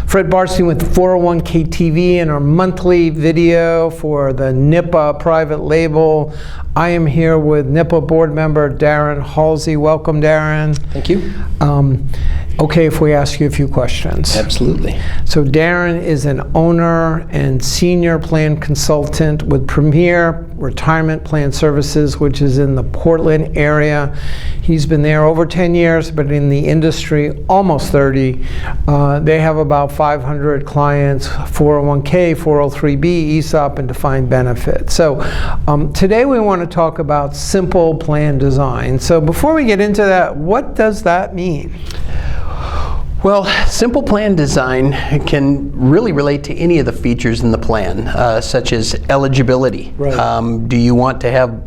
Fred Barstein with 401k TV and our monthly video for the Nipa private label. I am here with Nipa board member Darren Holsey. Welcome, Darren. Thank you. Okay, if we ask you a few questions. Absolutely. So Darren is an owner and senior plan consultant with Premier Retirement Plan Services, which is in the Portland area. He's been there over 10 years, but in the industry almost 30. They have about 500 clients, 401k, 403b, ESOP, and defined benefit. So today we want to talk about simple plan design. So before we get into that, what does that mean? Well, simple plan design can really relate to any of the features in the plan, such as eligibility. Right. Do you want to have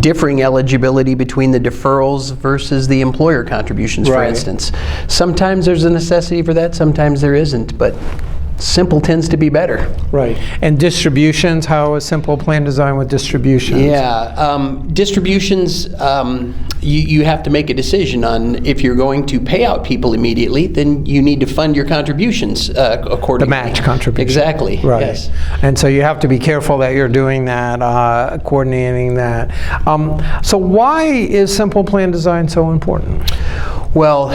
differing eligibility between the deferrals versus the employer contributions, for instance? Sometimes there's a necessity for that, sometimes there isn't, but simple tends to be better. Right. And distributions, how is simple plan design with distributions? Yeah, distributions, you have to make a decision on if you're going to pay out people immediately, then you need to fund your contributions accordingly. The match contribution. Exactly, right. Yes. And so you have to be careful that you're doing that, coordinating that. So why is simple plan design so important? Well,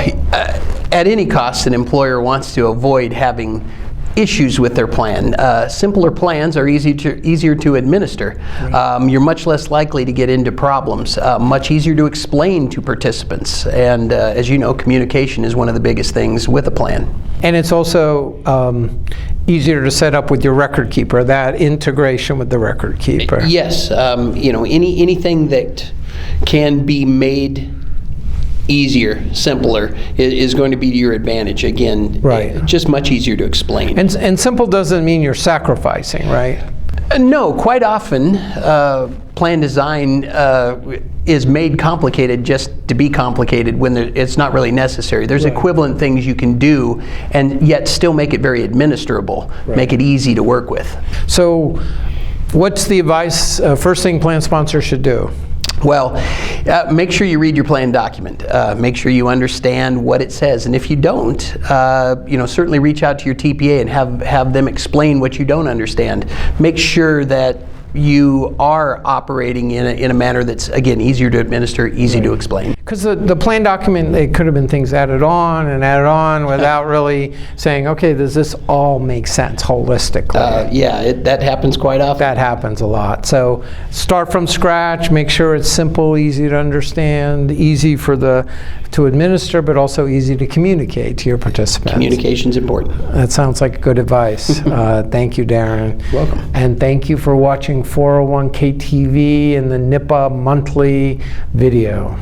at any cost, an employer wants to avoid having issues with their plan. Simpler plans are easier to administer. Right. You're much less likely to get into problems, much easier to explain to participants, and as you know, communication is one of the biggest things with a plan. And it's also easier to set up with your record keeper, that integration with the record keeper. Yes, you know, anything that can be made easier, simpler, is going to be to your advantage. Again, just much easier to explain. And simple doesn't mean you're sacrificing, right? No, quite often plan design is made complicated just to be complicated when it's not really necessary. There's equivalent things you can do and yet still make it very administrable, make it easy to work with. So what's the advice first thing plan sponsors should do? Well, make sure you read your plan document. Make sure you understand what it says, and if you don't, you know, certainly reach out to your TPA and have them explain what you don't understand. Make sure that you are operating in a manner that's, again, easier to administer, easy to explain. Because the plan document, it could have been things added on without really saying, okay, does this all make sense holistically? Yeah, that happens quite often. That happens a lot. So start from scratch, make sure it's simple, easy to understand, easy to administer, but also easy to communicate to your participants. Communication's important. That sounds like good advice. Thank you, Darren. You're welcome. And thank you for watching 401k TV and the Nipa monthly video.